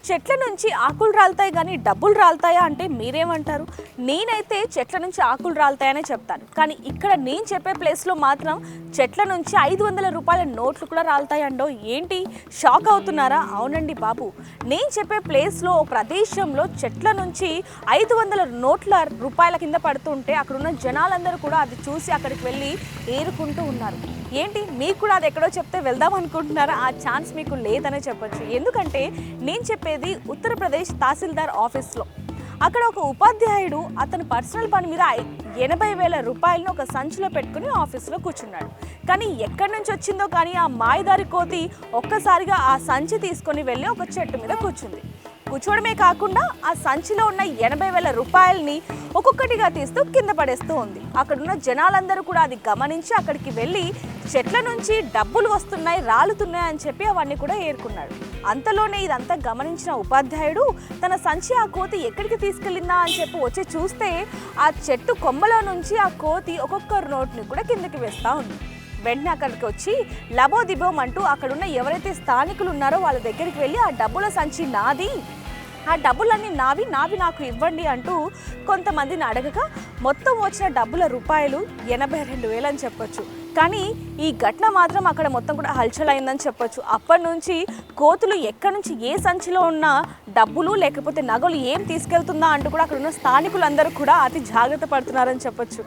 చెట్ల నుంచి ఆకులు రాలుతాయి కానీ డబ్బులు రాలుతాయా అంటే మీరేమంటారు? నేనైతే చెట్ల నుంచి ఆకులు రాలుతాయనే చెప్తాను. కానీ ఇక్కడ నేను చెప్పే ప్లేస్లో మాత్రం చెట్ల నుంచి 500 రూపాయల నోట్లు కూడా రాలుతాయండో. ఏంటి షాక్ అవుతున్నారా? అవునండి బాబు, నేను చెప్పే ప్లేస్లో ప్రదేశంలో చెట్ల నుంచి 500 నోట్ల రూపాయల కింద పడుతుంటే అక్కడున్న జనాలందరూ కూడా అది చూసి అక్కడికి వెళ్ళి ఏరుకుంటూ ఉన్నారు. ఏంటి మీకు కూడా అది ఎక్కడో చెప్తే వెళ్దాం అనుకుంటున్నారా? ఆ ఛాన్స్ మీకు లేదనే చెప్పొచ్చు. ఎందుకంటే నేను చెప్పేది ఉత్తరప్రదేశ్ తహసీల్దార్ ఆఫీస్లో. అక్కడ ఒక ఉపాధ్యాయుడు అతని పర్సనల్ పని మీద 80,000 రూపాయలను ఒక సంచిలో పెట్టుకుని ఆఫీస్లో కూర్చున్నాడు. కానీ ఎక్కడి నుంచి వచ్చిందో కానీ ఆ మాయదారి కోతి ఒక్కసారిగా ఆ సంచి తీసుకొని వెళ్ళి ఒక చెట్టు మీద కూర్చోవడమే కాకుండా ఆ సంచిలో ఉన్న 80,000 రూపాయలని ఒక్కొక్కటిగా తీస్తూ కింద పడేస్తూ ఉంది. అక్కడున్న జనాలందరూ కూడా అది గమనించి అక్కడికి వెళ్ళి చెట్ల నుంచి డబ్బులు వస్తున్నాయి, రాలుతున్నాయి అని చెప్పి అవన్నీ కూడా ఏరుకున్నాడు. అంతలోనే ఇదంతా గమనించిన ఉపాధ్యాయుడు తన సంచి ఆ కోతి ఎక్కడికి తీసుకెళ్ళిందా అని చెప్పి వచ్చి చూస్తే ఆ చెట్టు కొమ్మలో నుంచి ఆ కోతి ఒక్కొక్క నోట్ని కూడా కిందకి వేస్తూ ఉంది. వెంటనే అక్కడికి వచ్చి లబోదిబోం అంటూ అక్కడున్న ఎవరైతే స్థానికులు ఉన్నారో వాళ్ళ దగ్గరికి వెళ్ళి ఆ డబ్బుల సంచి నాది, ఆ డబ్బులన్నీ నావి నాకు ఇవ్వండి అంటూ కొంతమందిని అడగగా మొత్తం వచ్చిన డబ్బుల రూపాయలు 82,000 అని చెప్పొచ్చు. కానీ ఈ ఘటన మాత్రం అక్కడ మొత్తం కూడా హల్చల్ అయిందని చెప్పొచ్చు. అప్పటి నుంచి కోతులు ఎక్కడి నుంచి ఏ సంచిలో ఉన్న డబ్బులు లేకపోతే నగలు ఏం తీసుకెళ్తుందా అంటూ కూడా అక్కడ ఉన్న స్థానికులందరూ కూడా అతి జాగ్రత్త పడుతున్నారని చెప్పొచ్చు.